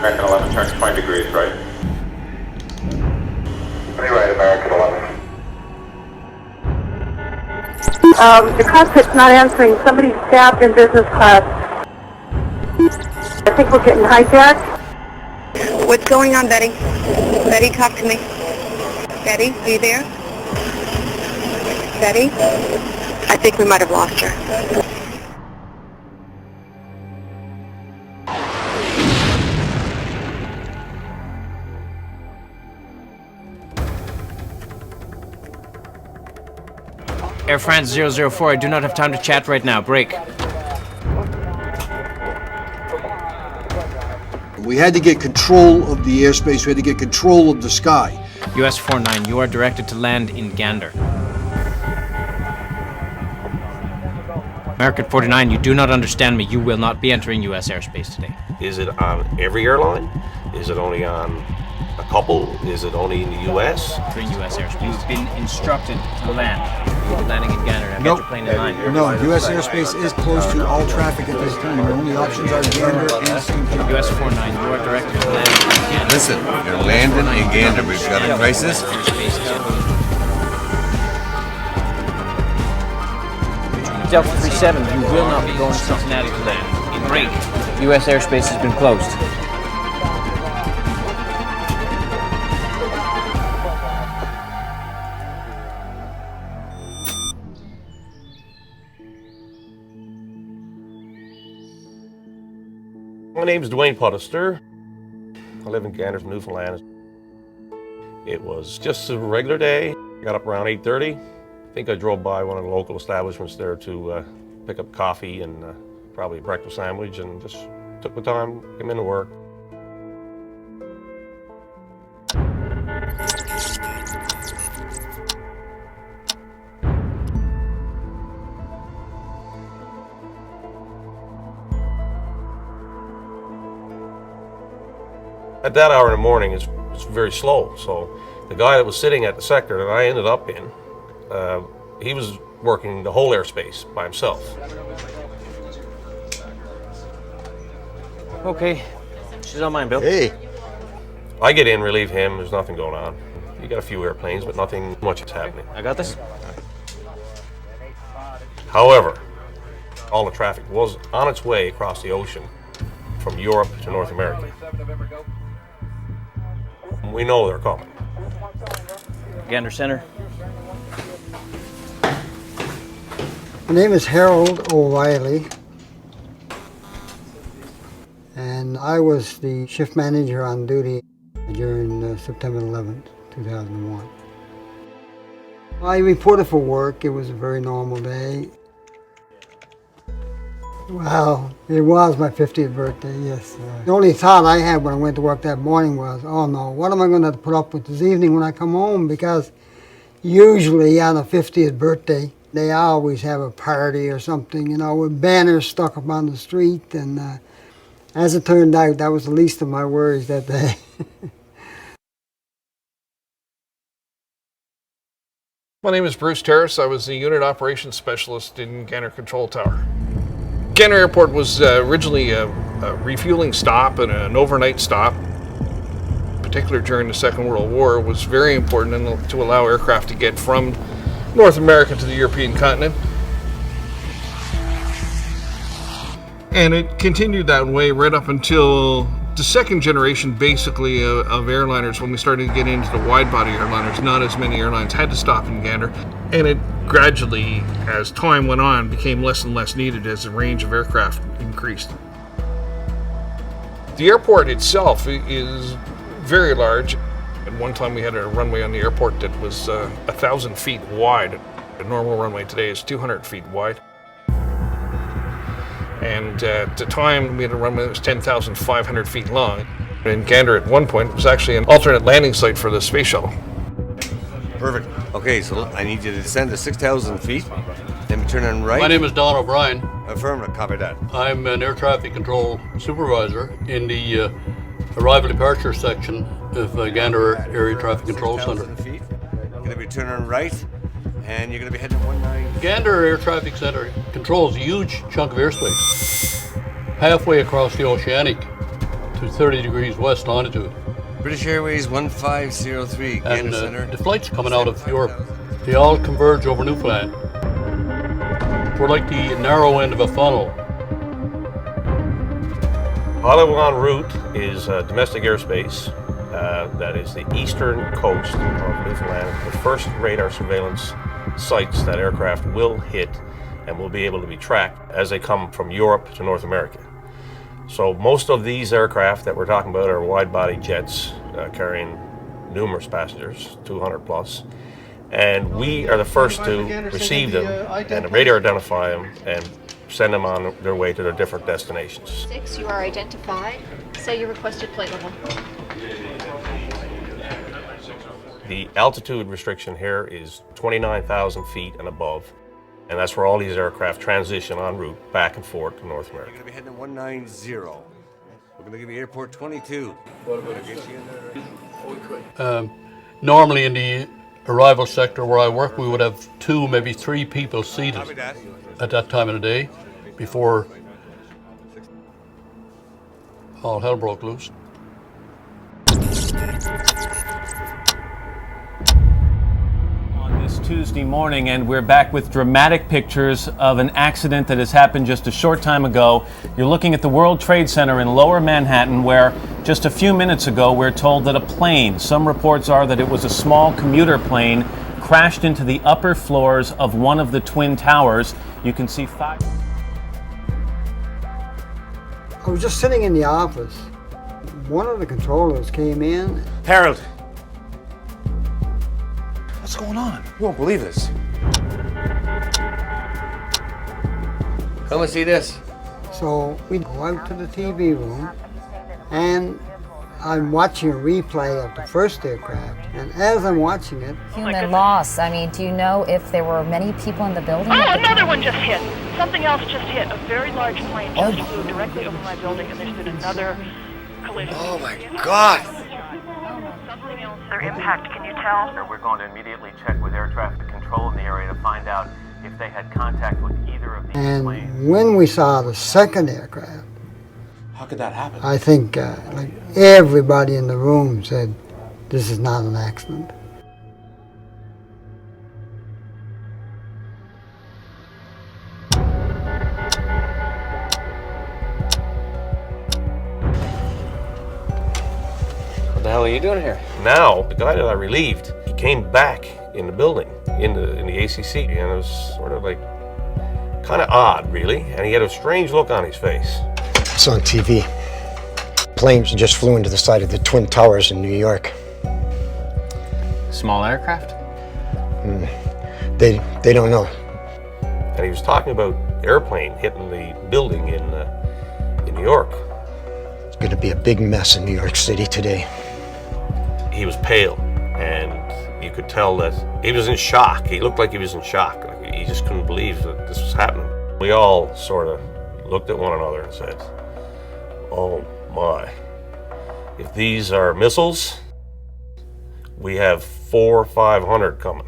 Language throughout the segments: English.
American 11 turns 20 degrees, right? Pretty right, American 11. The cockpit's not answering. Somebody's stabbed in business class. I think we're getting hijacked. What's going on, Betty? Betty, talk to me. Betty, are you there? Betty? I think we might have lost her. Air France 004, I do not have time to chat right now. Break. We had to get control of the airspace. We had to get control of the sky. US 49, you are directed to land in Gander. American 49, you do not understand me. You will not be entering US airspace today. Is it on every airline? Is it only on a couple? Is it only in the US? Entering US airspace. You've been instructed to land. You'll be landing in Gander. Now Nope. get your plane in line. No, U.S. airspace is closed to all traffic at this time. The only options are Gander and Cosentino. US 49, you are directed to land in Gander. Listen, you're landing in Gander. We've got a crisis. Airspace is closed. Delta 37, you will not be going to Cincinnati to land. In break. US airspace has been closed. My name's Dwayne Pottester. I live in Gander, Newfoundland. It was just a regular day. I got up around 8:30. I think I drove by one of the local establishments there to pick up coffee and probably a breakfast sandwich, and just took the time, came into work. At that hour in the morning, it's very slow. So the guy that was sitting at the sector that I ended up in, he was working the whole airspace by himself. Okay. She's on mine, Bill. Hey. I get in, relieve him, there's nothing going on. You got a few airplanes, but nothing much is happening. I got this. However, all the traffic was on its way across the ocean from Europe to North America. We know they're coming. Gander Center. My name is Harold O'Reilly, and I was the shift manager on duty during September 11th, 2001. I reported for work. It was a very normal day. Well, it was my 50th birthday, yes. The only thought I had when I went to work that morning was, oh no, what am I going to put up with this evening when I come home? Because usually on a 50th birthday, they always have a party or something, you know, with banners stuck up on the street. And as it turned out, that was the least of my worries that day. My name is Bruce Terrace. I was the unit operations specialist in Gander Control Tower. Gander Airport was originally a refueling stop and an overnight stop. In particular during the Second World War, was very important to allow aircraft to get from North America to the European continent. And it continued that way right up until the second generation, basically, of airliners, when we started to get into the wide-body airliners. Not as many airlines had to stop in Gander. And it gradually, as time went on, became less and less needed as the range of aircraft increased. The airport itself is very large. At one time we had a runway on the airport that was 1,000 feet wide. A normal runway today is 200 feet wide. And at the time we had a runway that was 10,500 feet long. In Gander at one point it was actually an alternate landing site for the space shuttle. Perfect. Okay, so I need you to descend to 6,000 feet, then we turn on right. My name is Don O'Brien. Affirmative, copy that. I'm an air traffic control supervisor in the arrival departure section of Gander Area Traffic Control Center. 6,000 feet. You're going to be turning right, and you're going to be heading 19. Gander Air Traffic Center controls a huge chunk of airspace, halfway across the Oceanic. to 30 degrees west longitude. British Airways 1503, Gander And Center. the flights coming out of Europe, they all converge over Newfoundland. We're like the narrow end of a funnel. Hollywood en route is domestic airspace. That is the eastern coast of Newfoundland. The first radar surveillance sites that aircraft will hit and will be able to be tracked as they come from Europe to North America. So most of these aircraft that we're talking about are wide-body jets carrying numerous passengers, 200 plus. And we are the first to receive them and radar identify them and send them on their way to their different destinations. 6, you are identified. Say your requested flight level. The altitude restriction here is 29,000 feet and above, and that's where all these aircraft transition en route back and forth to North America. We're going to be heading to 190. We're going to give you airport 22. What about get you in there? Normally in the arrival sector where I work, we would have 2, maybe 3 people seated at that time of the day before all hell broke loose. On this Tuesday morning, and we're back with dramatic pictures of an accident that has happened just a short time ago. You're looking at the World Trade Center in Lower Manhattan, where just a few minutes ago we're told that a plane, some reports are that it was a small commuter plane, crashed into the upper floors of one of the twin towers. You can see 5. I was just sitting in the office. One of the controllers came in. Harold! What's going on? You won't believe this. Come and see this. So we go out to the TV room, and I'm watching a replay of the first aircraft. And as I'm watching it, Human loss. I mean, do you know if there were many people in the building? Oh, another one just hit. Something else just hit. A very large plane just flew directly over my building, and there's been another collision. Oh my God! Something else. Their impact, can you tell? We're going to immediately check with air traffic control in the area to find out if they had contact with either of these planes. and when we saw the second aircraft, How could that happen? I think like everybody in the room said, this is not an accident. What the hell are you doing here? Now, the guy that I relieved, he came back in the building, in the ACC, and it was sort of like kind of odd, really, and he had a strange look on his face. It's on TV. Planes just flew into the side of the Twin Towers in New York. Small aircraft? They don't know. And he was talking about airplane hitting the building in New York. It's going to be a big mess in New York City today. He was pale, and you could tell that he was in shock. He looked like he was in shock. Like he just couldn't believe that this was happening. We all sort of looked at one another and said, oh my, if these are missiles, we have 400 or 500 coming.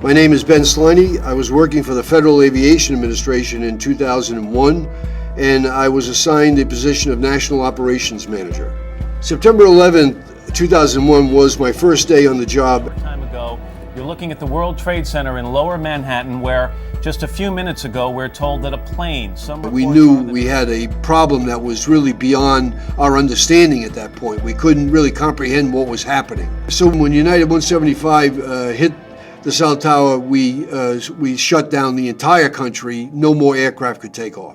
My name is Ben Sliney. I was working for the Federal Aviation Administration in 2001, and I was assigned the position of National Operations Manager. September 11th, 2001 was my first day on the job. Time ago, you're looking at the World Trade Center in Lower Manhattan, where just a few minutes ago we're told that a plane, we knew we had a problem that was really beyond our understanding at that point. We couldn't really comprehend what was happening. So when United 175 hit the South Tower, we shut down the entire country. No more aircraft could take off.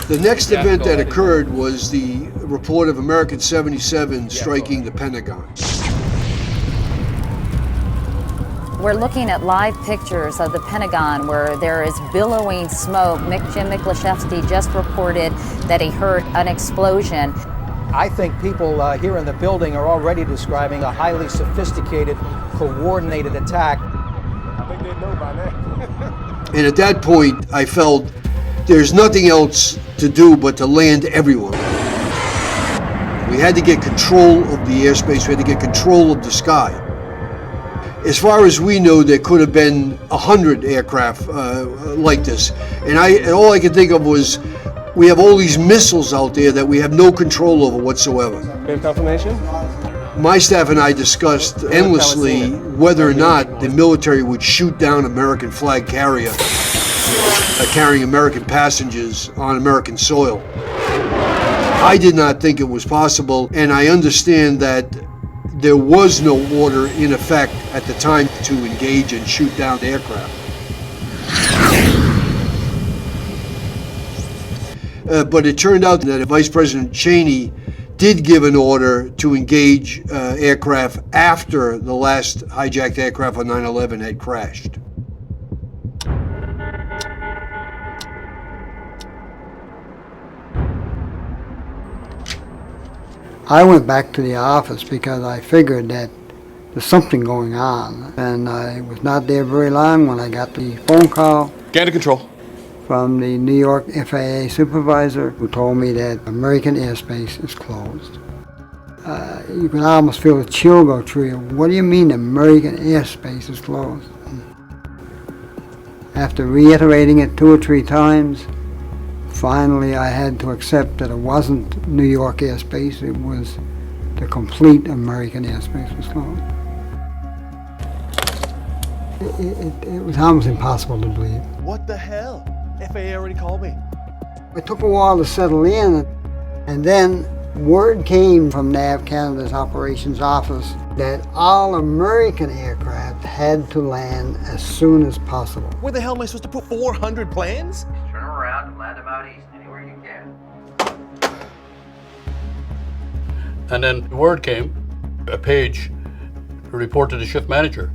The next event that occurred was the report of American 77 striking the Pentagon. We're looking at live pictures of the Pentagon where there is billowing smoke. Jim Miklashevsky just reported that he heard an explosion. I think people here in the building are already describing a highly sophisticated, coordinated attack. And at that point, I felt there's nothing else to do but to land everyone. We had to get control of the airspace, we had to get control of the sky. As far as we know, there could have been 100 aircraft like this. And all I could think of was, we have all these missiles out there that we have no control over whatsoever. We have confirmation? My staff and I discussed endlessly whether or not the military would shoot down American flag carrier carrying American passengers on American soil. I did not think it was possible, and I understand that there was no order in effect at the time to engage and shoot down the aircraft. But it turned out that Vice President Cheney did give an order to engage aircraft after the last hijacked aircraft on 9/11 had crashed. I went back to the office because I figured that there's something going on, and I was not there very long when I got the phone call. Gander control. From the New York FAA supervisor, who told me that American airspace is closed. You can almost feel a chill go through you. What do you mean American airspace is closed? After reiterating it 2 or 3 times, finally I had to accept that it wasn't New York airspace, it was the complete American airspace was closed. It was almost impossible to believe. What the hell? FAA already called me. It took a while to settle in, and then word came from Nav Canada's operations office that all American aircraft had to land as soon as possible. Where the hell am I supposed to put 400 planes? Turn them around and land them out east, anywhere you can. And then word came, a page to report to the shift manager.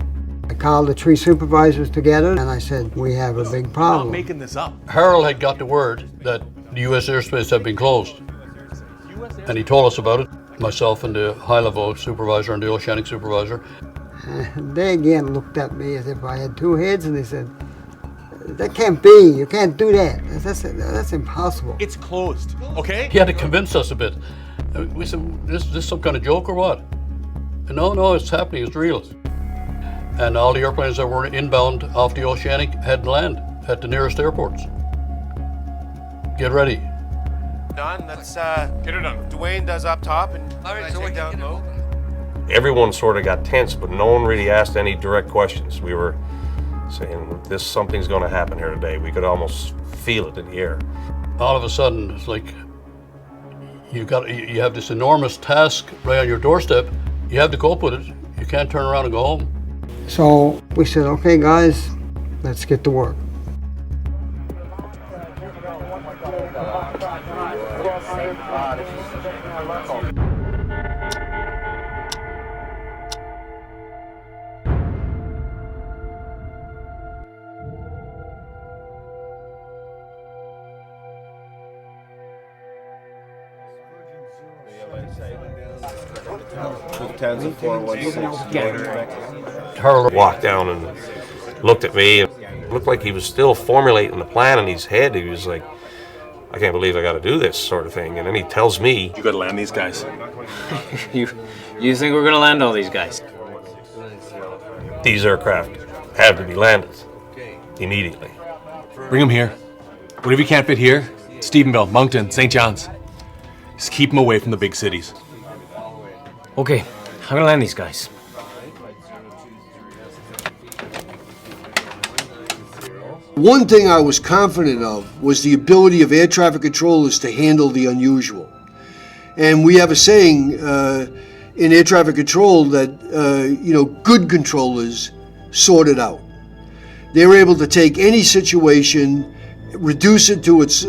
I called the 3 supervisors together and I said, we have a big problem. I'm not making this up. Harold had got the word that the U.S. airspace had been closed. And he told us about it, myself and the high-level supervisor and the oceanic supervisor. They again looked at me as if I had 2 heads, and they said, that can't be, you can't do that. That's impossible. It's closed, okay? He had to convince us a bit. We said, this some kind of joke or what? And no, it's happening, it's real. And all the airplanes that were inbound off the oceanic had to land at the nearest airports. Get ready. Done. Let's get her done. Dwayne does up top, and I take down low. Everyone sort of got tense, but no one really asked any direct questions. We were saying, something's going to happen here today. We could almost feel it in the air. All of a sudden, it's like you have this enormous task right on your doorstep. You have to cope with it. You can't turn around and go home. So we said, okay guys, let's get to work. Harold walked down and looked at me. It looked like he was still formulating the plan in his head. He was like, I can't believe I got to do this sort of thing. And then he tells me, you got to land these guys. You think we're going to land all these guys? These aircraft have to be landed immediately. Bring them here. Whatever you can't fit here, Stephenville, Moncton, St. John's. Just keep them away from the big cities. Okay, I'm going to land these guys. One thing I was confident of was the ability of air traffic controllers to handle the unusual. And we have a saying in air traffic control that, good controllers sort it out. They're able to take any situation, reduce it to its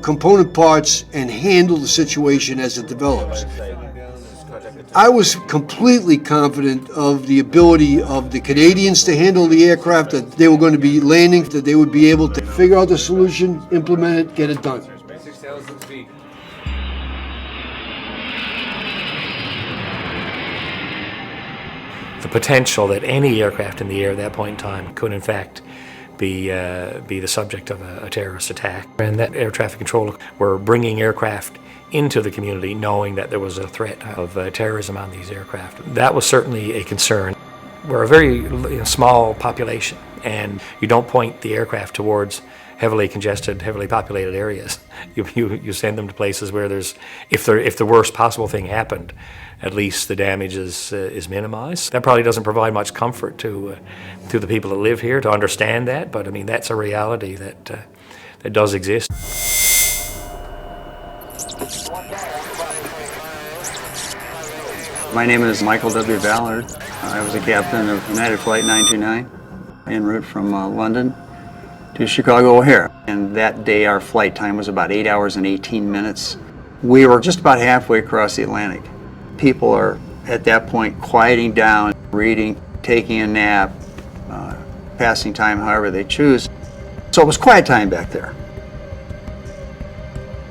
component parts, and handle the situation as it develops. I was completely confident of the ability of the Canadians to handle the aircraft, that they were going to be landing, that they would be able to figure out the solution, implement it, get it done. The potential that any aircraft in the air at that point in time could in fact be the subject of a terrorist attack. And that air traffic control were bringing aircraft into the community knowing that there was a threat of terrorism on these aircraft. That was certainly a concern. We're a very small population, and you don't point the aircraft towards heavily congested, heavily populated areas. You send them to places where if the worst possible thing happened, at least the damage is minimized. That probably doesn't provide much comfort to the people that live here to understand that, but I mean that's a reality that does exist. My name is Michael W. Ballard. I was a captain of United Flight 929 en route from London to Chicago O'Hare. And that day our flight time was about 8 hours and 18 minutes. We were just about halfway across the Atlantic. People are at that point quieting down, reading, taking a nap, passing time however they choose. So it was quiet time back there.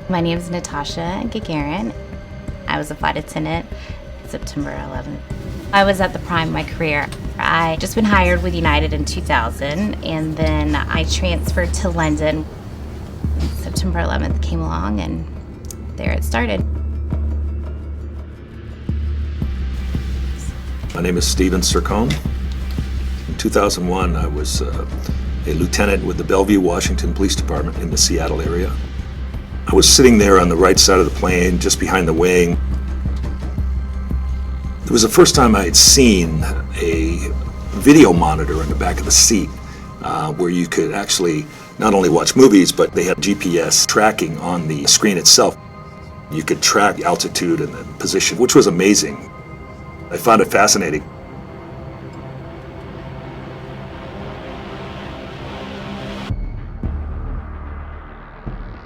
My name is Natasha Gagarin. I was a flight attendant September 11th. I was at the prime of my career. I just been hired with United in 2000, and then I transferred to London. September 11th came along, and there it started. My name is Stephen Sircone. In 2001, I was a lieutenant with the Bellevue, Washington Police Department in the Seattle area. I was sitting there on the right side of the plane, just behind the wing. It was the first time I had seen a video monitor in the back of the seat where you could actually not only watch movies, but they had GPS tracking on the screen itself. You could track altitude and the position, which was amazing. I found it fascinating.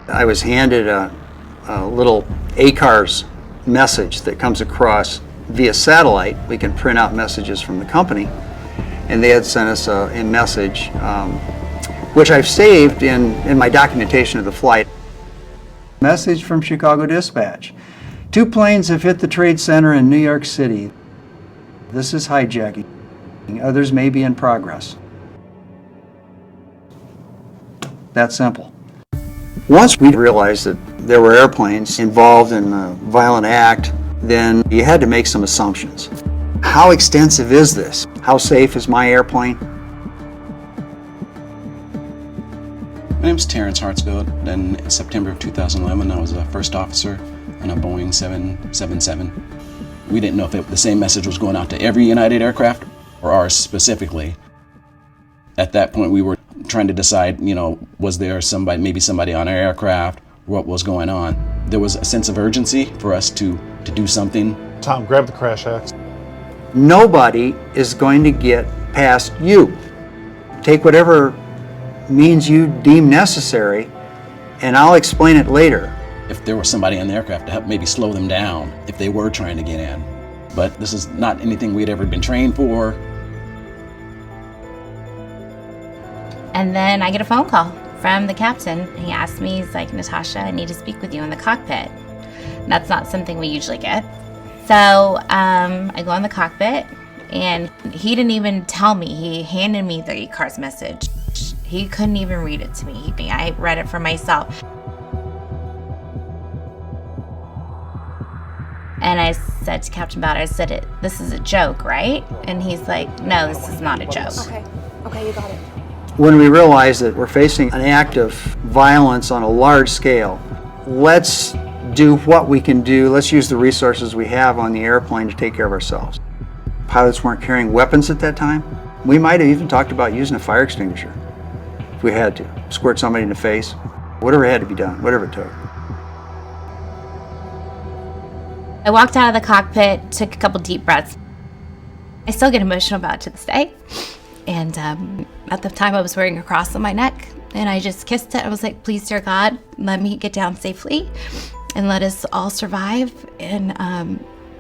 I was handed a little ACARS message that comes across via satellite. We can print out messages from the company, and they had sent us a message which I've saved in my documentation of the flight. Message from Chicago Dispatch. 2 planes have hit the Trade Center in New York City. This is hijacking. Others may be in progress. That simple. Once we realized that there were airplanes involved in a violent act, then you had to make some assumptions. How extensive is this? How safe is my airplane? My name is Terrence Hartsfield, and in September of 2011 I was a first officer on a Boeing 777. We didn't know if the same message was going out to every United aircraft or ours specifically. At that point we were trying to decide, was there maybe somebody on our aircraft, what was going on. There was a sense of urgency for us to do something. Tom, grab the crash axe. Nobody is going to get past you. Take whatever means you deem necessary, and I'll explain it later. If there was somebody on the aircraft to help maybe slow them down if they were trying to get in. But this is not anything we'd ever been trained for. And then I get a phone call from the captain. He asked me, he's like, Natasha, I need to speak with you in the cockpit. And that's not something we usually get. So I go in the cockpit, and he didn't even tell me. He handed me the ACARS message. He couldn't even read it to me. I read it for myself. And I said to Captain Ballard, I said, this is a joke, right? And he's like, no, this is not a joke. Okay, you got it. When we realize that we're facing an act of violence on a large scale, let's do what we can do. Let's use the resources we have on the airplane to take care of ourselves. Pilots weren't carrying weapons at that time. We might have even talked about using a fire extinguisher if we had to. Squirt somebody in the face, whatever had to be done, whatever it took. I walked out of the cockpit, took a couple deep breaths. I still get emotional about it to this day. And at the time I was wearing a cross on my neck, and I just kissed it. I was like, please, dear God, let me get down safely and let us all survive. And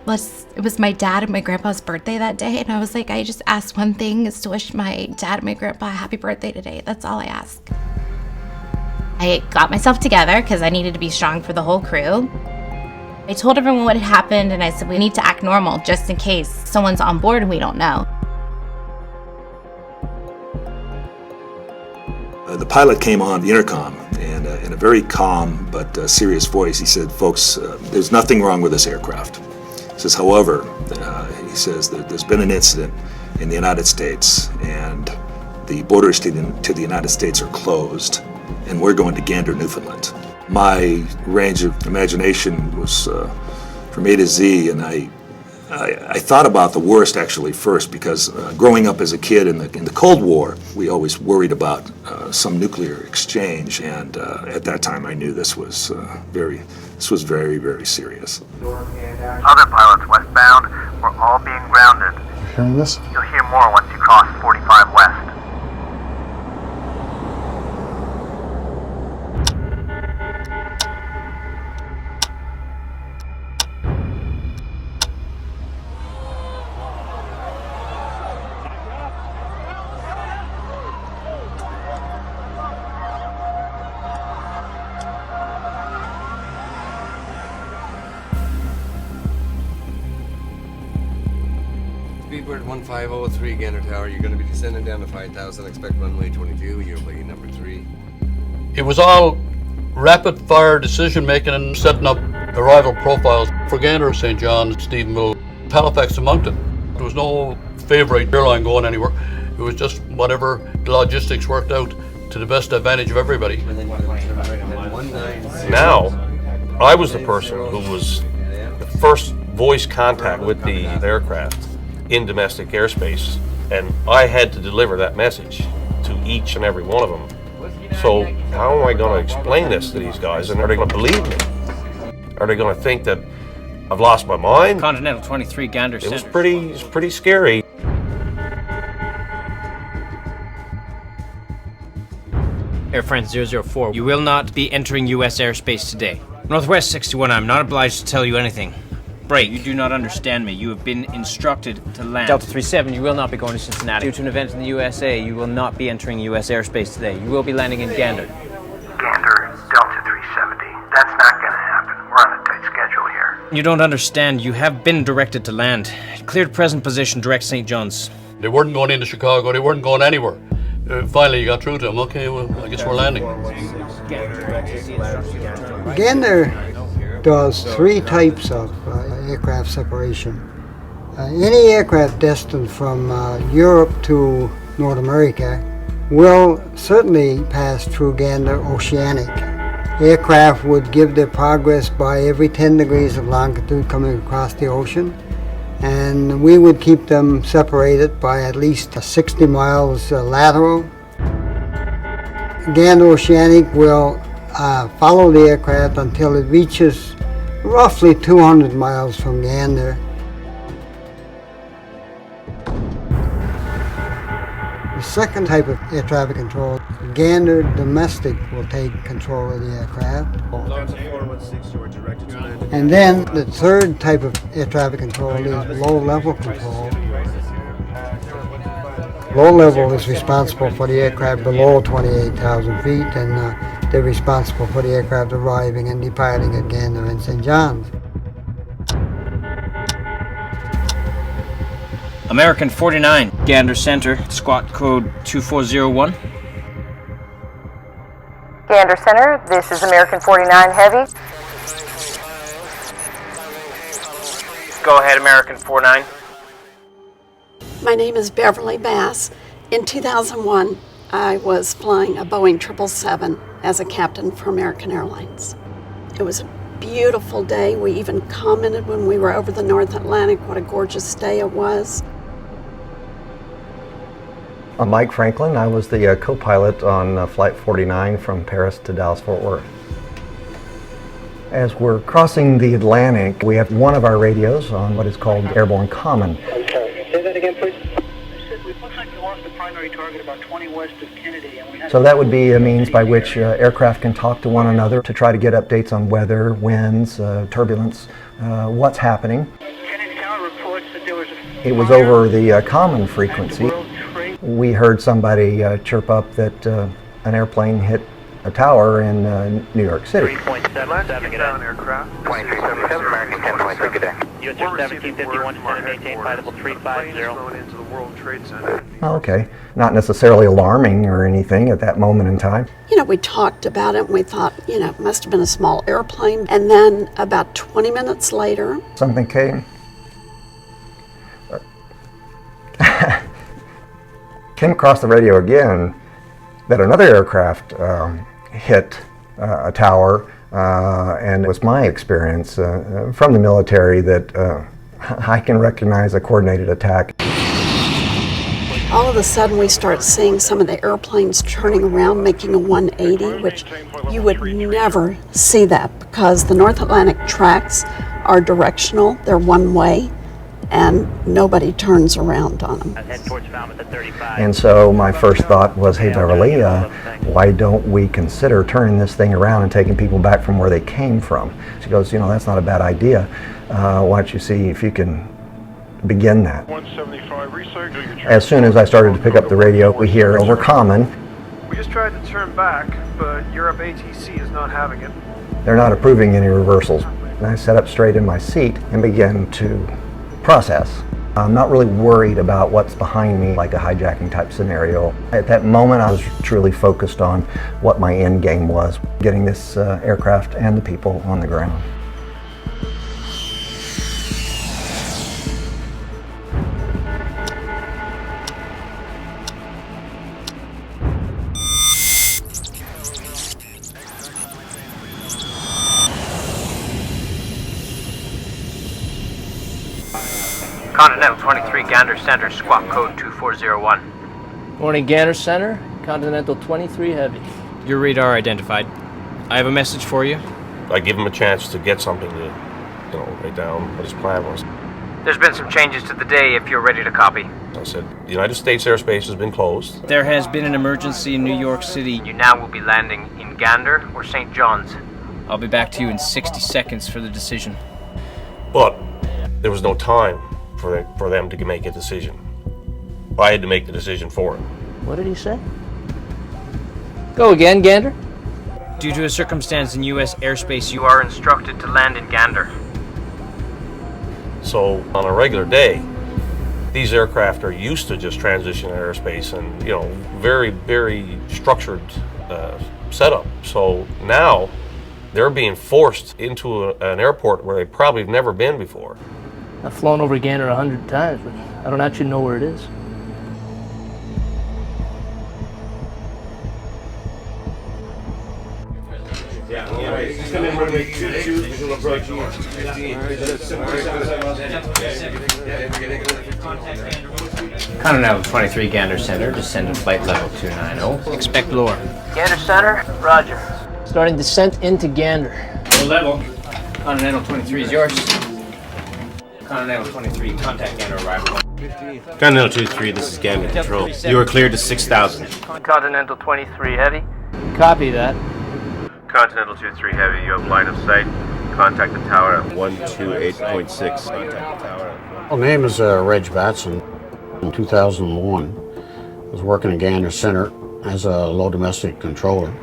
it was my dad and my grandpa's birthday that day. And I was like, I just asked one thing, is to wish my dad and my grandpa a happy birthday today. That's all I ask. I got myself together because I needed to be strong for the whole crew. I told everyone what had happened, and I said, we need to act normal just in case someone's on board and we don't know. The pilot came on the intercom, and in a very calm but serious voice, he said, "Folks, there's nothing wrong with this aircraft." He says, "However," he says, "there's been an incident in the United States, and the borders to the United States are closed, and we're going to Gander, Newfoundland." My range of imagination was from A to Z, and I thought about the worst actually first, because growing up as a kid in the Cold War, we always worried about some nuclear exchange, and at that time I knew this was very, very serious. Other pilots westbound were all being grounded. Hearing this? You'll hear more once you cross 45 west. Speedbird 1503, Gander Tower. You're going to be descending down to 5,000. Expect runway 22. You're lane number 3. It was all rapid-fire decision-making and setting up arrival profiles for Gander, St. John's, Stephenville, Halifax, and Moncton. There was no favorite airline going anywhere. It was just whatever the logistics worked out to the best advantage of everybody. Now, I was the person who was the first voice contact with the aircraft in domestic airspace, and I had to deliver that message to each and every one of them. So how am I going to explain this to these guys, and are they going to believe me? Are they going to think that I've lost my mind? Continental 23, Gander It Center. was pretty scary. Air France 004, you will not be entering U.S. airspace today. Northwest 61, I'm not obliged to tell you anything. Break. You do not understand me. You have been instructed to land. Delta 37, you will not be going to Cincinnati. Due to an event in the USA, you will not be entering U.S. airspace today. You will be landing in Gander. Gander, Delta 370. That's not going to happen. We're on a tight schedule here. You don't understand. You have been directed to land. Cleared present position, direct St. John's. They weren't going into Chicago. They weren't going anywhere. Finally, you got through to them. Okay, well, I guess we're landing. Gander does 3 types of aircraft separation. Any aircraft destined from Europe to North America will certainly pass through Gander Oceanic. Aircraft would give their progress by every 10 degrees of longitude coming across the ocean, and we would keep them separated by at least 60 miles lateral. Gander Oceanic will follow the aircraft until it reaches roughly 200 miles from Gander. The second type of air traffic control, Gander Domestic, will take control of the aircraft. And then the third type of air traffic control is low-level control. Low level is responsible for the aircraft below 28,000 feet, and they're responsible for the aircraft arriving and departing at Gander and St. John's. American 49, Gander Center, squawk code 2401. Gander Center, this is American 49 Heavy. Go ahead, American 49. My name is Beverly Bass. In 2001, I was flying a Boeing 777 as a captain for American Airlines. It was a beautiful day. We even commented when we were over the North Atlantic what a gorgeous day it was. I'm Mike Franklin. I was the co-pilot on Flight 49 from Paris to Dallas-Fort Worth. As we're crossing the Atlantic, we have one of our radios on what is called Airborne Common. Say that again, please. Looks like you lost the primary target about 20 west of Kennedy. And we had So that would be a means by which aircraft can talk to one another to try to get updates on weather, winds, turbulence, what's happening. Kennedy Tower reports that there was a It was over the common frequency. We heard somebody chirp up that an airplane hit a tower in New York City. 3.77, get on aircraft. 2377, American 10.3, good day. US 1751, descend and maintain flight level 350. Into the World Trade Center. Okay, not necessarily alarming or anything at that moment in time. You know, we talked about it and we thought, you know, it must have been a small airplane. And then about 20 minutes later, something came. Came across the radio again that another aircraft hit a tower, and it was my experience from the military that I can recognize a coordinated attack. all of a sudden we start seeing some of the airplanes turning around, making a 180, which you would never see that because the North Atlantic tracks are directional, they're one way, and nobody turns around on them. And so my first thought was, hey Beverly, why don't we consider turning this thing around and taking people back from where they came from? She goes, you know, that's not a bad idea. Why don't you see if you can begin that? As soon as I started to pick up the radio, we hear over common. We just tried to turn back, but Europe ATC is not having it. They're not approving any reversals. And I sat up straight in my seat and began to process. I'm not really worried about what's behind me, like a hijacking type scenario. At that moment, I was truly focused on what my end game was, getting this aircraft and the people on the ground. Continental 23, Gander Center, squawk code 2401. Morning, Gander Center, Continental 23 Heavy. Your radar identified. I have a message for you. I give him a chance to get something to, write down what his plan was. There's been some changes to the day if you're ready to copy. I said, the United States airspace has been closed. There has been an emergency in New York City. You now will be landing in Gander or St. John's. I'll be back to you in 60 seconds for the decision. But there was no time for them to make a decision. I had to make the decision for him. What did he say? Go again, Gander. Due to a circumstance in U.S. airspace, you are instructed to land in Gander. So on a regular day, these aircraft are used to just transitioning airspace and, very, very structured setup. So now they're being forced into an airport where they probably have never been before. I've flown over Gander 100 times, but I don't actually know where it is. Continental 23, Gander Center, descending flight level 290. Expect lower. Gander Center, roger. Starting descent into Gander. Low level. Continental 23 is yours. Continental 23, contact Gander arrival. Continental 23, this is Gander Control. You are cleared to 6,000. Continental 23 Heavy. Copy that. Continental 23 Heavy, you have line of sight. Contact the tower at 128.6. My name is Reg Batson. In 2001, I was working at Gander Center as a low domestic controller.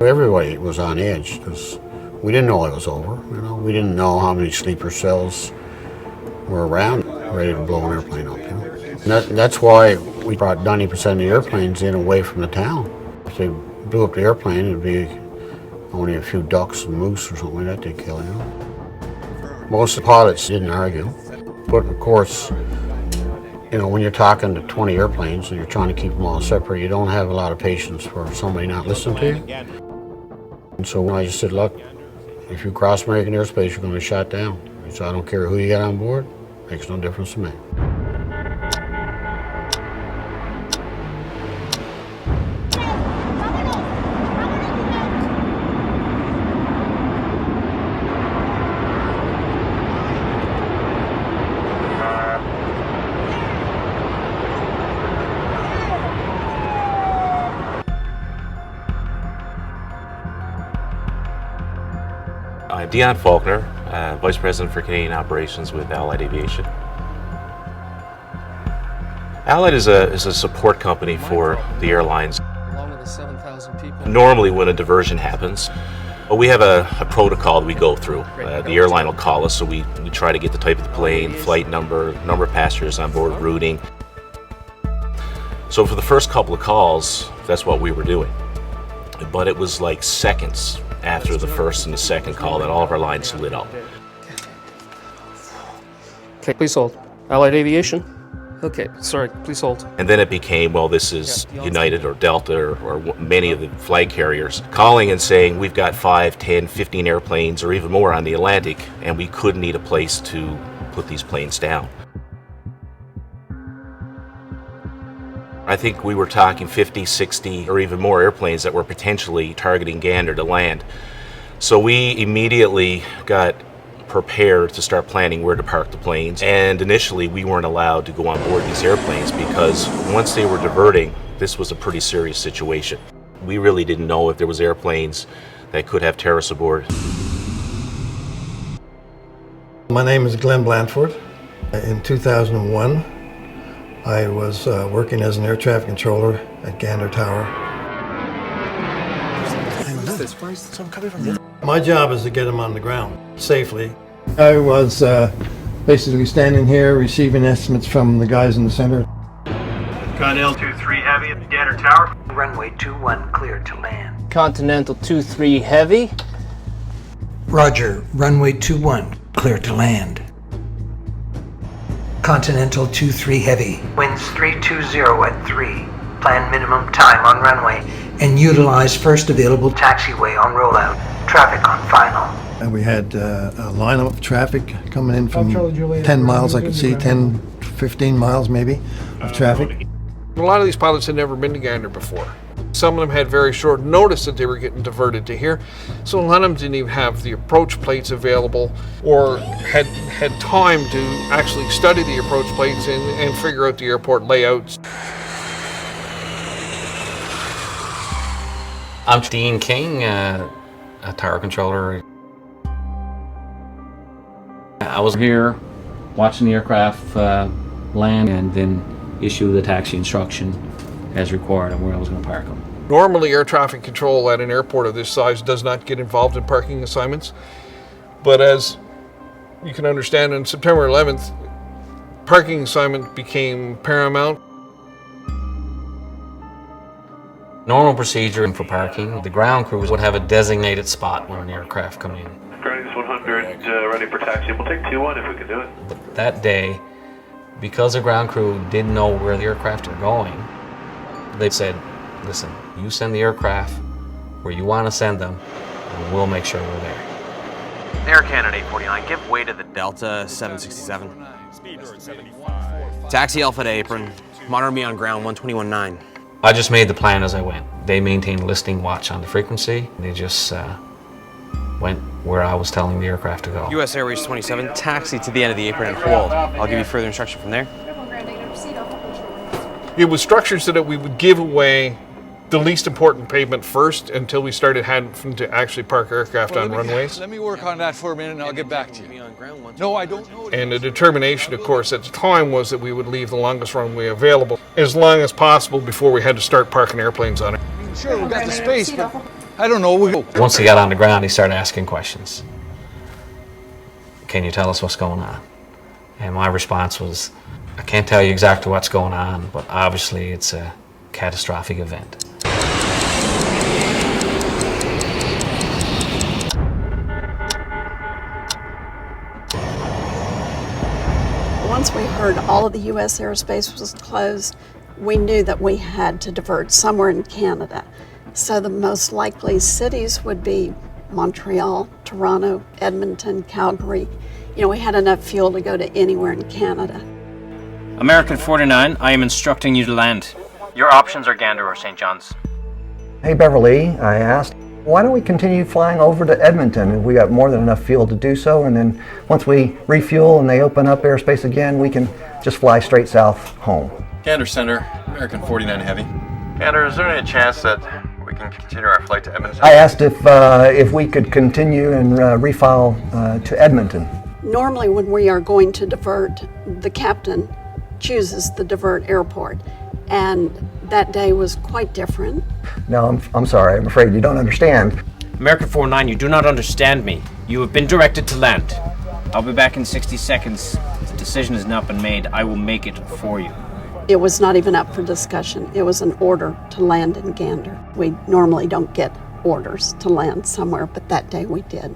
Everybody was on edge because we didn't know it was over. We didn't know how many sleeper cells were around, ready to blow an airplane up. And that's why we brought 90% of the airplanes in away from the town. If they blew up the airplane, it'd be only a few ducks and moose or something like that they'd kill. Most of the pilots didn't argue, but of course, when you're talking to 20 airplanes and you're trying to keep them all separate, you don't have a lot of patience for somebody not listening to you. And so I just said, look, if you cross American airspace, you're going to be shot down. So I don't care who you get on board, makes no difference to me. I'm Dion Faulkner, Vice President for Canadian Operations with Allied Aviation. Allied is a support company for the airlines. Along with the 7,000 Normally when a diversion happens, we have a protocol that we go through. The airline will call us, so we try to get the type of the plane, flight number of passengers on board, routing. So for the first couple of calls, that's what we were doing. But it was like seconds after the first and the second call that all of our lines lit up. Okay, please hold. Allied Aviation? Okay, sorry, please hold. And then it became, well, this is United or Delta or many of the flag carriers calling and saying we've got 5, 10, 15 airplanes or even more on the Atlantic, and we could need a place to put these planes down. I think we were talking 50, 60 or even more airplanes that were potentially targeting Gander to land. So we immediately got prepared to start planning where to park the planes, and initially we weren't allowed to go on board these airplanes because once they were diverting, this was a pretty serious situation. We really didn't know if there was airplanes that could have terrorists aboard. My name is Glenn Blandford. In 2001, I was working as an air traffic controller at Gander Tower. My job is to get them on the ground safely. I was basically standing here receiving estimates from the guys in the center. Continental 2-3 Heavy at Gander Tower. Runway 21 cleared to land. Continental 2-3 Heavy. Roger, runway 21 clear to land. Continental 2-3 Heavy. Winds 320 at 3. Plan minimum time on runway and utilize first available taxiway on rollout. Traffic on final. And we had a lineup of traffic coming in from 10 miles. I could see 10, 15 miles maybe of traffic. A lot of these pilots had never been to Gander before. Some of them had very short notice that they were getting diverted to here, so a lot of them didn't even have the approach plates available or had time to actually study the approach plates and figure out the airport layouts. I'm Dean King, a tower controller. I was here watching the aircraft land and then issue the taxi instruction as required on where I was going to park them. Normally, air traffic control at an airport of this size does not get involved in parking assignments. But as you can understand, on September 11th, parking assignment became paramount. Normal procedure for parking, the ground crews would have a designated spot when an aircraft come in. Groundings 100, ready for taxi. We'll take 2-1 if we can do it. But that day, because the ground crew didn't know where the aircraft were going, they said, listen, you send the aircraft where you want to send them, and we'll make sure we're there. Air Canada 849, give way to the Delta 767. Taxi Alpha to apron, monitor me on ground 121.9. I just made the plan as I went. They maintained listing watch on the frequency. They just went where I was telling the aircraft to go. US Airways 27, taxi to the end of the apron and hold. I'll give you further instruction from there. It was structured so that we would give away the least important pavement first until we started having to actually park aircraft on runways. Let me work on that for a minute and I'll get back to you. No, I don't know. And the determination, of course, at the time was that we would leave the longest runway available as long as possible before we had to start parking airplanes on it. Sure, we've got the space, but I don't know. Once he got on the ground, he started asking questions. Can you tell us what's going on? And my response was, I can't tell you exactly what's going on, but obviously it's a catastrophic event. Once we heard all of the U.S. airspace was closed, we knew that we had to divert somewhere in Canada. So the most likely cities would be Montreal, Toronto, Edmonton, Calgary. You know, we had enough fuel to go to anywhere in Canada. American 49, I am instructing you to land. Your options are Gander or St. John's. Hey Beverly, I asked, why don't we continue flying over to Edmonton? We got more than enough fuel to do so, and then once we refuel and they open up airspace again, we can just fly straight south home. Gander Center, American 49 Heavy. Gander, is there any chance that we can continue our flight to Edmonton? I asked if we could continue and refile to Edmonton. Normally when we are going to divert, the captain chooses the divert airport, and That day was quite different. No, I'm sorry. I'm afraid you don't understand. American 49, you do not understand me. You have been directed to land. I'll be back in 60 seconds. If the decision has not been made, I will make it for you. It was not even up for discussion. It was an order to land in Gander. We normally don't get orders to land somewhere, but that day we did.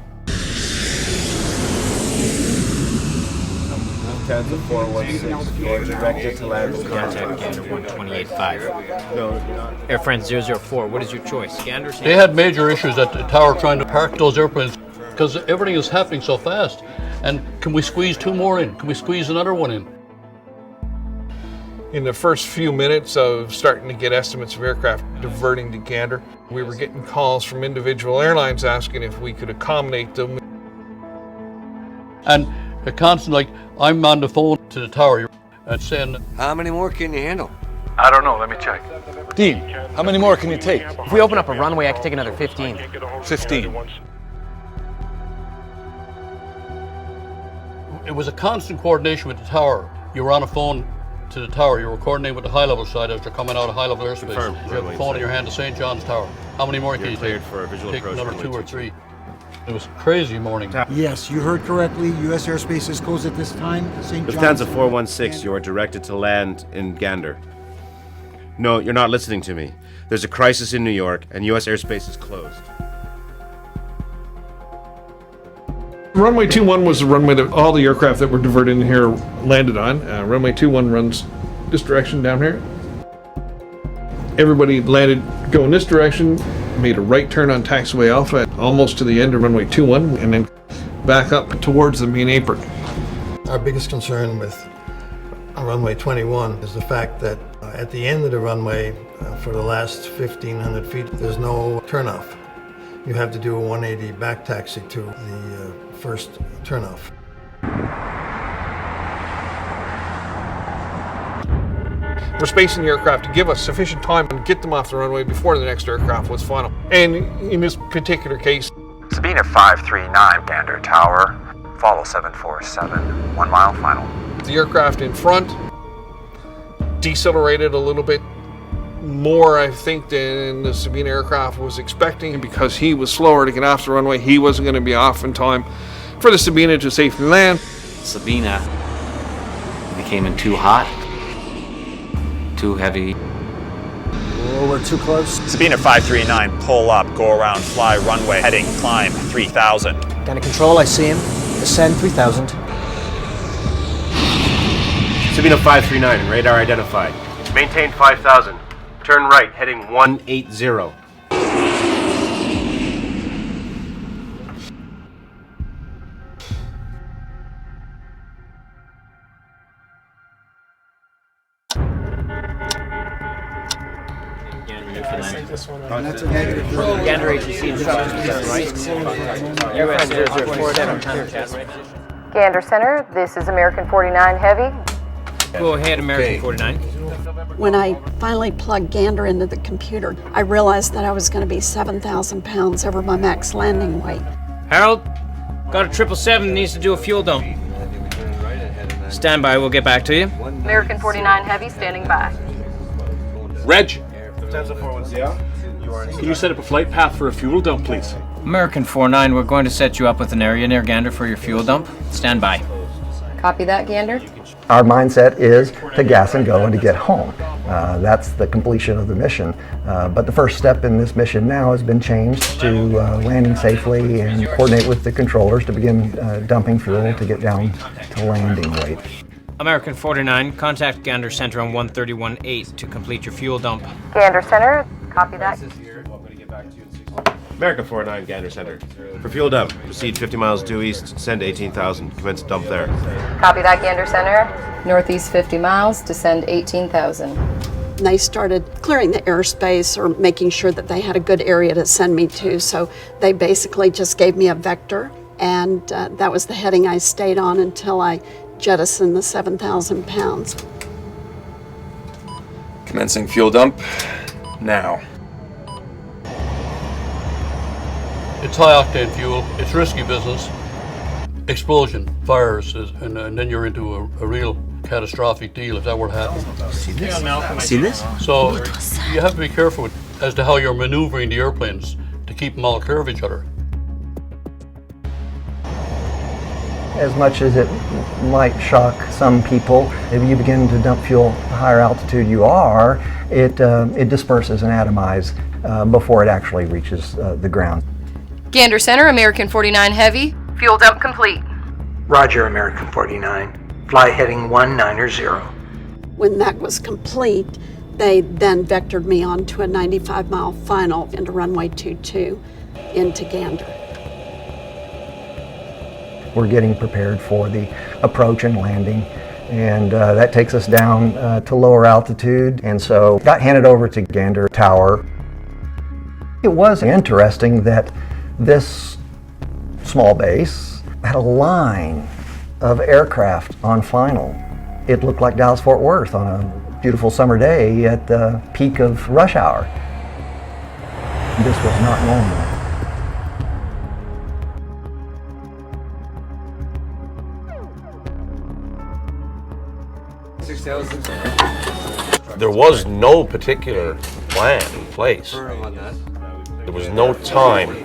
Lufthansa 416, you're directed to land. Contact Gander 128.5. No, Air France 004, what is your choice? Gander? They had major issues at the tower trying to park those airplanes because everything is happening so fast. And can we squeeze 2 more in? Can we squeeze another one in? In the first few minutes of starting to get estimates of aircraft diverting to Gander, we were getting calls from individual airlines asking if we could accommodate them. And a constant, like, I'm on the phone to the tower and saying, how many more can you handle? I don't know, let me check. Dean, how many more can you take? If we open up a runway, I can take another 15. 15. it was a constant coordination with the tower. You were on a phone to the tower. You were coordinating with the high-level side as you're coming out of high-level airspace. Confirmed. You have the phone in your hand to St. John's Tower. How many more can you cleared take? for a visual Take approach another 2 or 2. 3. It was a crazy morning. Yes, you heard correctly. U.S. airspace is closed at this time. St. Lufthansa 416, you are directed to land in Gander. No, you're not listening to me. There's a crisis in New York, and U.S. airspace is closed. Runway 21 was the runway that all the aircraft that were diverted in here landed on. Runway 21 runs this direction down here. Everybody landed going this direction, made a right turn on taxiway Alpha, almost to the end of runway 21, and then back up towards the main apron. Our biggest concern with runway 21 is the fact that at the end of the runway, for the last 1,500 feet, there's no turnoff. You have to do a 180 back taxi to the first turnoff. We're spacing the aircraft to give us sufficient time to get them off the runway before the next aircraft was final. And in this particular case, Sabina 539, Gander Tower, follow 747, 1 mile final. The aircraft in front decelerated a little bit more, I think, than the Sabina aircraft was expecting. Because he was slower to get off the runway, he wasn't going to be off in time for the Sabina to safely land. Sabina became in too hot, too heavy. Oh, we're too close. Sabina 539, pull up, go around, fly runway, heading, climb 3,000. Gander control, I see him. Ascend 3,000. Sabina 539, radar identified. Maintain 5,000. Turn right, heading 180. That's a negative. Gander agency instructions, right? US 004, Gander Center, this is American 49 Heavy. Go ahead, American 49. When I finally plugged Gander into the computer, I realized that I was going to be 7,000 pounds over my max landing weight. Harold, got a 777 needs to do a fuel dump. Stand by, we'll get back to you. American 49 Heavy standing by. Reg, can you set up a flight path for a fuel dump, please? American 49, we're going to set you up with an area near Gander for your fuel dump. Stand by. Copy that, Gander. Our mindset is to gas and go and to get home. That's the completion of the mission. But the first step in this mission now has been changed to landing safely and coordinate with the controllers to begin dumping fuel to get down to landing weight. American 49, contact Gander Center on 131.8 to complete your fuel dump. Gander Center, copy that. American 49, Gander Center. For fuel dump, proceed 50 miles due east, send 18,000. Commence dump there. Copy that, Gander Center. Northeast 50 miles, descend 18,000. And they started clearing the airspace or making sure that they had a good area to send me to. So they basically just gave me a vector, and that was the heading I stayed on until I jettisoned the 7,000 pounds. Commencing fuel dump now. It's high-octane fuel. It's risky business. Explosion, fires, and then you're into a real catastrophic deal if that were to happen. See this? See this? So you have to be careful as to how you're maneuvering the airplanes to keep them all clear of each other. As much as it might shock some people, if you begin to dump fuel the higher altitude you are, it disperses and atomizes before it actually reaches the ground. Gander Center, American 49 Heavy. Fuel dump complete. Roger, American 49. Fly heading 190. When that was complete, they then vectored me onto a 95-mile final into runway 22 into Gander. We're getting prepared for the approach and landing, and that takes us down to lower altitude, and so got handed over to Gander Tower. It was interesting that this small base had a line of aircraft on final. It looked like Dallas-Fort Worth on a beautiful summer day at the peak of rush hour. This was not normal. There was no particular plan in place. There was no time.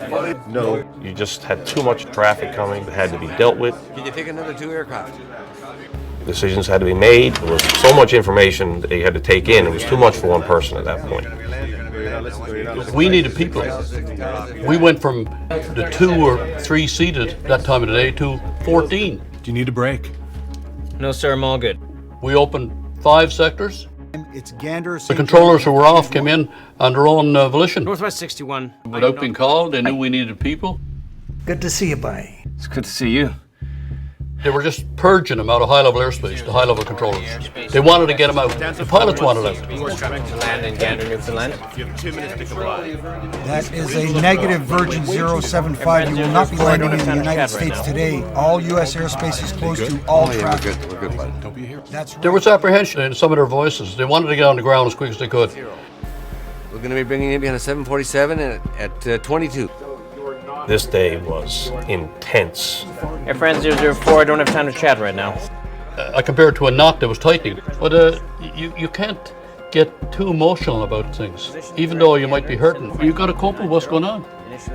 No. You just had too much traffic coming that had to be dealt with. Can you take another 2 aircraft? Decisions had to be made. There was so much information that you had to take in. It was too much for one person at that point. We needed people. We went from the 2 or 3 seated that time of the day to 14. Do you need a break? No, sir, I'm all good. We opened 5 sectors. It's Gander. The controllers who were off came in on their own volition. Northwest 61. Without being called, they knew we needed people. Good to see you, buddy. It's good to see you. They were just purging them out of high-level airspace, the high-level controllers. They wanted to get them out. The pilots wanted out. To land in Gander, Newfoundland. That is a negative Virgin 075. You will not be landing in the United States today. All U.S. airspace is closed to all traffic. We're good, bud. Don't be here. There was apprehension in some of their voices. They wanted to get on the ground as quick as they could. We're going to be bringing you behind a 747 at 22. This day was intense. Air France 004, I don't have time to chat right now. I compared it to a knot that was tightening. But you can't get too emotional about things, even though you might be hurting. You've got to cope with what's going on.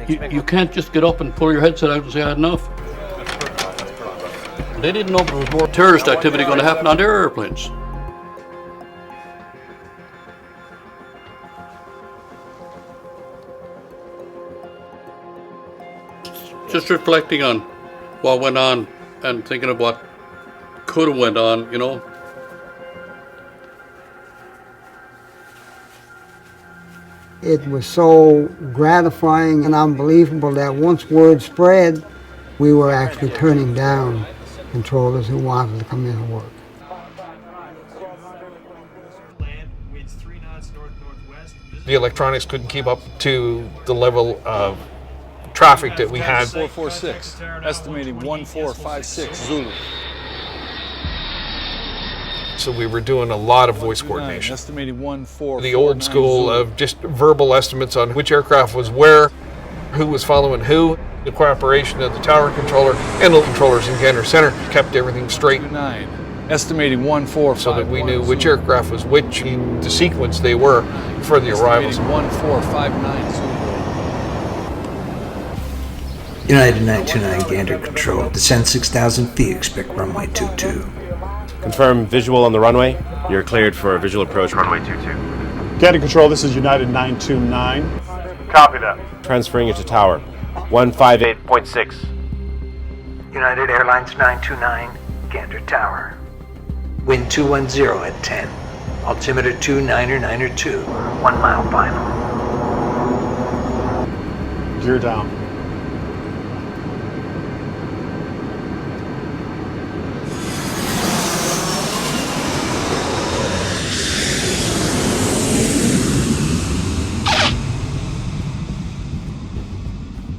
You can't just get up and pull your headset out and say, I had enough. They didn't know there was more terrorist activity going to happen on their airplanes. Just reflecting on what went on and thinking of what could have went on, you know. It was so gratifying and unbelievable that once word spread, we were actually turning down controllers who wanted to come in and work. The electronics couldn't keep up to the level of traffic that we had. 446, estimating 1456 Zulu. So we were doing a lot of voice coordination. Estimating 1449 The old school of just verbal estimates on which aircraft was where, who was following who. The cooperation of the tower controller and the controllers in Gander Center kept everything straight. Estimating 145. So that we knew which aircraft was which, the sequence they were for the arrivals. 1459 Zulu. United 929 Gander Control. Descend 6,000 feet. Expect runway 22. Confirm visual on the runway. You're cleared for a visual approach. Runway 22. Gander Control, this is United 929. Copy that. Transferring it to tower. 158.6. United Airlines 929 Gander Tower. Wind 210 at 10. Altimeter 2992. 1 mile final. Gear down.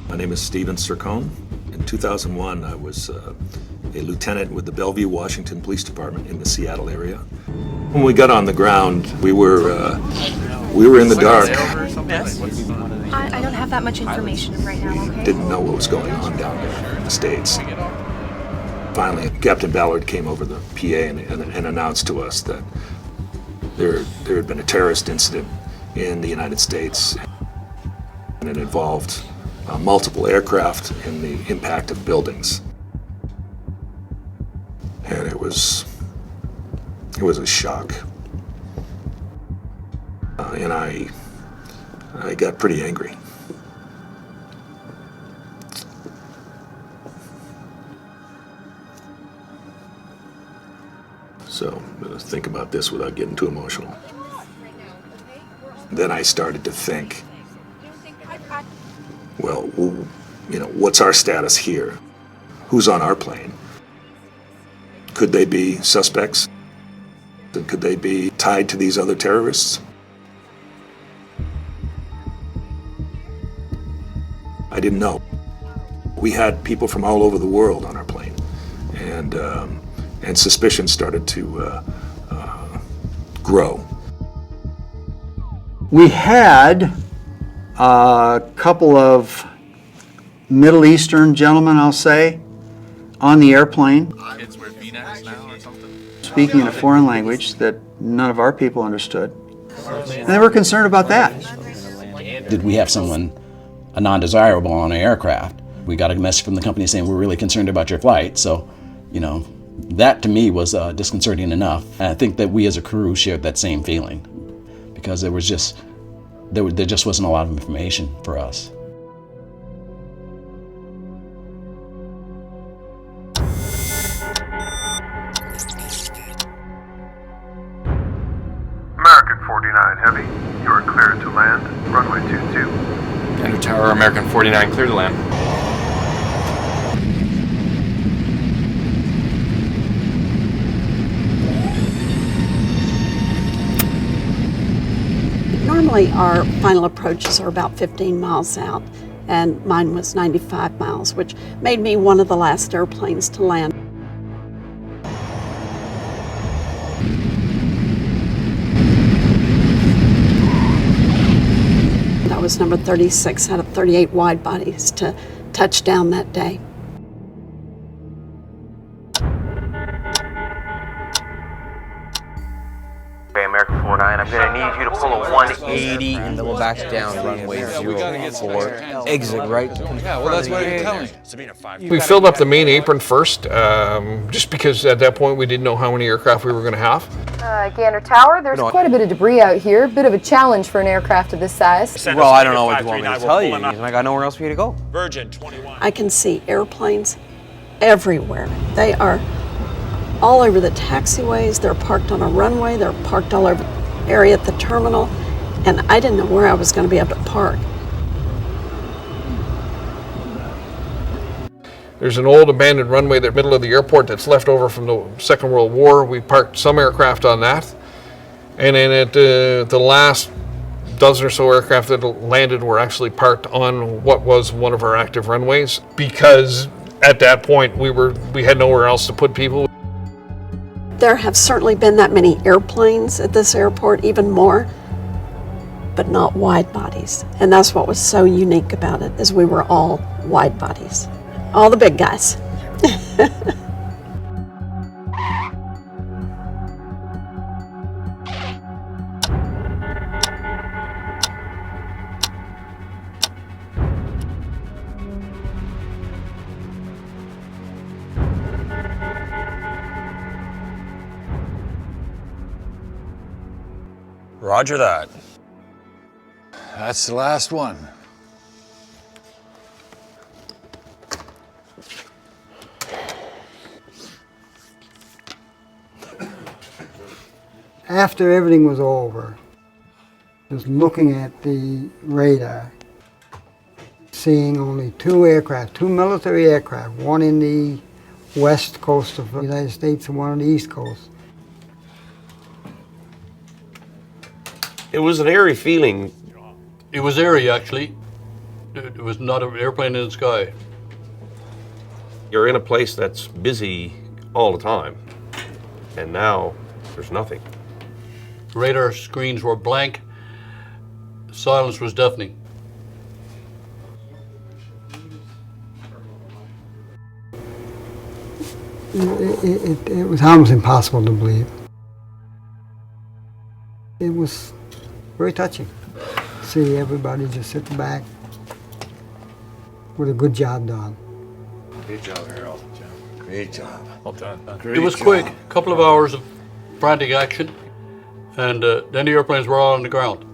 My name is Stephen Sircone. In 2001, I was a lieutenant with the Bellevue, Washington Police Department in the Seattle area. When we got on the ground, we were in the dark. I don't have that much information right now, okay? Didn't know what was going on down there in the States. Finally, Captain Ballard came over the PA and announced to us that there had been a terrorist incident in the United States, and it involved multiple aircraft and the impact of buildings. And it was a shock. And I got pretty angry. So think about this without getting too emotional. Then I started to think, well, you know, what's our status here? Who's on our plane? Could they be suspects? Could they be tied to these other terrorists? I didn't know. We had people from all over the world on our plane, and suspicion started to grow. We had a couple of Middle Eastern gentlemen, I'll say, on the airplane, speaking in a foreign language that none of our people understood. And they were concerned about that. Did we have someone, a non-desirable on an aircraft? We got a message from the company saying we're really concerned about your flight. So, you know, that to me was disconcerting enough. And I think that we as a crew shared that same feeling because there just wasn't a lot of information for us. American 49 Heavy, you are cleared to land. Runway 22. Gander Tower, American 49, clear to land. Normally our final approaches are about 15 miles out, and mine was 95 miles, which made me one of the last airplanes to land. I was number 36 out of 38 wide bodies to touch down that day. Okay, American 49, I'm gonna need you to pull a 180 and double back down, runway 04, exit right. Yeah, well, that's what I'm telling you. We filled up the main apron first, just because at that point we didn't know how many aircraft we were going to have. Gander Tower, there's quite a bit of debris out here. Bit of a challenge for an aircraft of this size. Well, I don't know what you want me to tell you. I got nowhere else for you to go. Virgin 21. I can see airplanes everywhere. They are all over the taxiways, they're parked on a runway, they're parked all over the area at the terminal, and I didn't know where I was going to be able to park. There's an old abandoned runway in the middle of the airport that's left over from the Second World War. We parked some aircraft on that. And then at the last dozen or so aircraft that landed were actually parked on what was one of our active runways, because at that point we had nowhere else to put people. There have certainly been that many airplanes at this airport, even more, but not wide bodies. And that's what was so unique about it, is we were all wide bodies. All the big guys. Roger that. That's the last one. After everything was over, just looking at the radar, seeing only two aircraft, two military aircraft, one in the west coast of the United States and one on the east coast. It was an eerie feeling. It was eerie, actually. It was not an airplane in the sky. You're in a place that's busy all the time, and now there's nothing. Radar screens were blank. Silence was deafening. it was almost impossible to believe. It was very touching. See everybody just sitting back with a good job done. Great job, Harold. Great job. Well done. It was quick, a couple of hours of frantic action, and then the airplanes were all on the ground.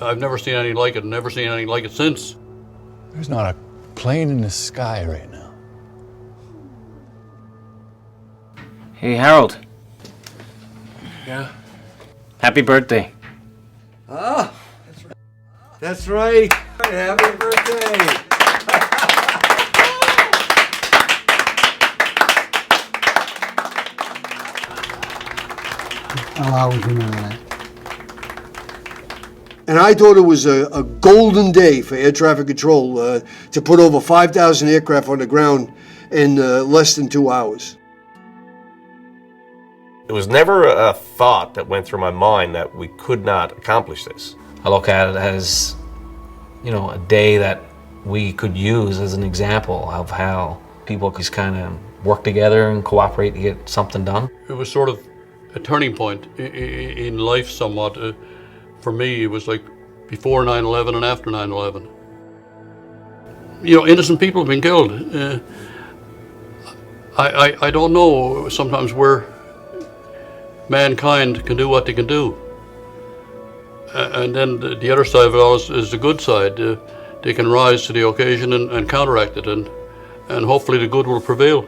I've never seen anything like it, never seen anything like it since. There's not a plane in the sky right now. Hey, Harold. Yeah? Happy birthday. Ah, that's right. Happy birthday. I'll always remember that. And I thought it was a golden day for air traffic control to put over 5,000 aircraft on the ground in less than 2 hours. It was never a thought that went through my mind that we could not accomplish this. I look at it as, a day that we could use as an example of how people just kind of work together and cooperate to get something done. It was sort of a turning point in life somewhat. For me, it was like before 9/11 and after 9/11. Innocent people have been killed. I don't know sometimes where mankind can do what they can do. And then the other side of it all is the good side. They can rise to the occasion and counteract it, and hopefully the good will prevail.